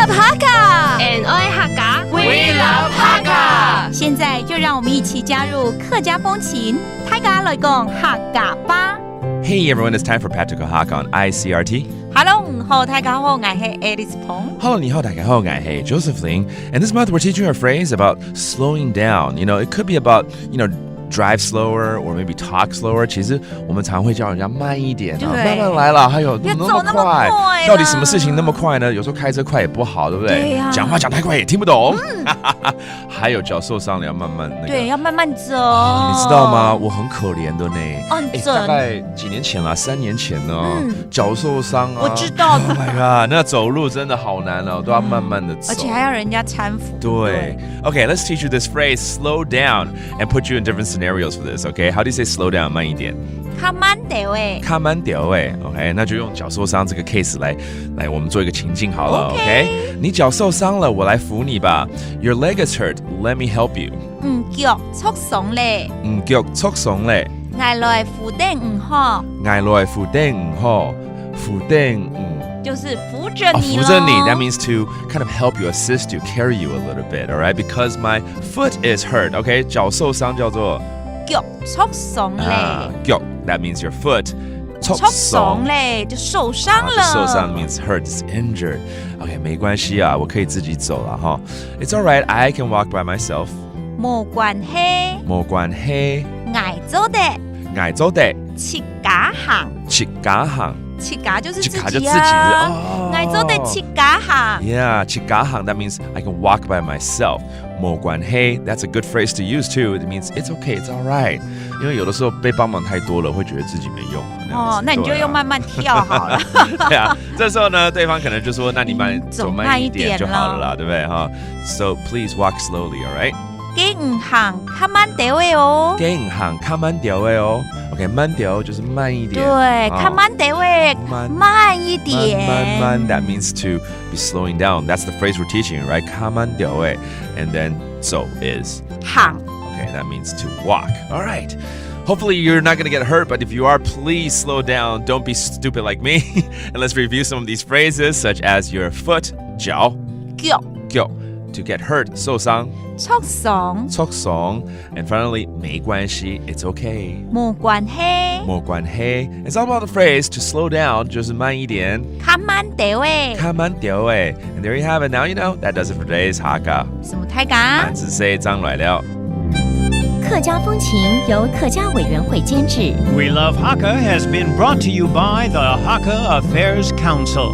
love Hakka，and I Hakka，We love Hakka。现在就让我们一起加入客家风情，大家来讲客家吧。Hey everyone, it's time for Practical Hakka on ICRT. Hello， 你好，大家好，我是 Alice Pong. Hello, 你好，大家好，我是 Joseph Ling. And this month we're teaching a phrase about slowing down. You know, it could be about, drive slower or maybe talk slower. 其实我们常会叫人家慢一点啊，慢慢来啦，还有那么快，到底什么事情那么快呢？有时候开车快也不好，对不对？对呀，讲话讲太快也听不懂。还有脚受伤了要慢慢对，要慢慢走。你知道吗？我很可怜的呢。大概几年前啦，3年前呢，脚受伤啊。我知道。Oh my god， 那走路真的好难哦，都要慢慢的走，而且还要人家搀扶。对。Okay, let's teach you this phrase, slow down, and put you in different scenarios for this. Okay, how do you say slow down? 慢一点。卡慢点喂。卡慢点喂。OK， 那就用脚受伤这个 case 来，我们做一个情境好了。OK， 你脚受伤了，我来扶你吧。Your leg is hurt. Let me help you. 腳挫傷咧。腳挫傷咧。捱來扶頂唔好。捱來扶頂唔好。扶頂就是扶着你咯。扶着你 that means to kind of help you, assist you, carry you a little bit, all right? Because my foot is hurt, okay? 腳受傷叫做腳挫傷咧。腳 that means your foot. 挫傷咧就受傷了。受傷 means hurt, is injured. Okay, 沒關係啊，我可以自己走了哈。It's all right, I can walk by myself. 冇關係。冇關係。捱做的。捱做的。切家行。切家行。切家就是自己啊。捱做的切家行。Yeah, 切家行 that means I can walk by myself. 冇關係 that's a good phrase to use too. It means it's okay, it's all right. 因為有的時候被幫忙太多了，會覺得自己沒用。那你就用慢慢跳好了。對啊，這時候呢，對方可能就說，那你走慢一點就好了啦，對不對哈 ？So please walk slowly, all right? 給唔行，卡慢點位哦。給唔行，卡慢點位哦。OK， 慢點就是慢一點。對，卡慢點位，慢一點。慢 that means to be slowing down. That's the phrase we're teaching, right? 卡慢點位 and then 走 is 行。Okay, that means to walk. All right. Hopefully you're not going to get hurt, but if you are, please slow down. Don't be stupid like me. And let's review some of these phrases, such as your foot, 腳 to get hurt, 受傷 挫傷 and finally, 沒關係 it's okay. 冇關係 It's all about the phrase to slow down, 就是慢一點卡慢點位 And there you have it. Now you know. That does it for today's Hakka. 什麼大家滿子say 張來了。客家風情由客家委員會監製。We Love Hakka has been brought to you by the Hakka Affairs Council.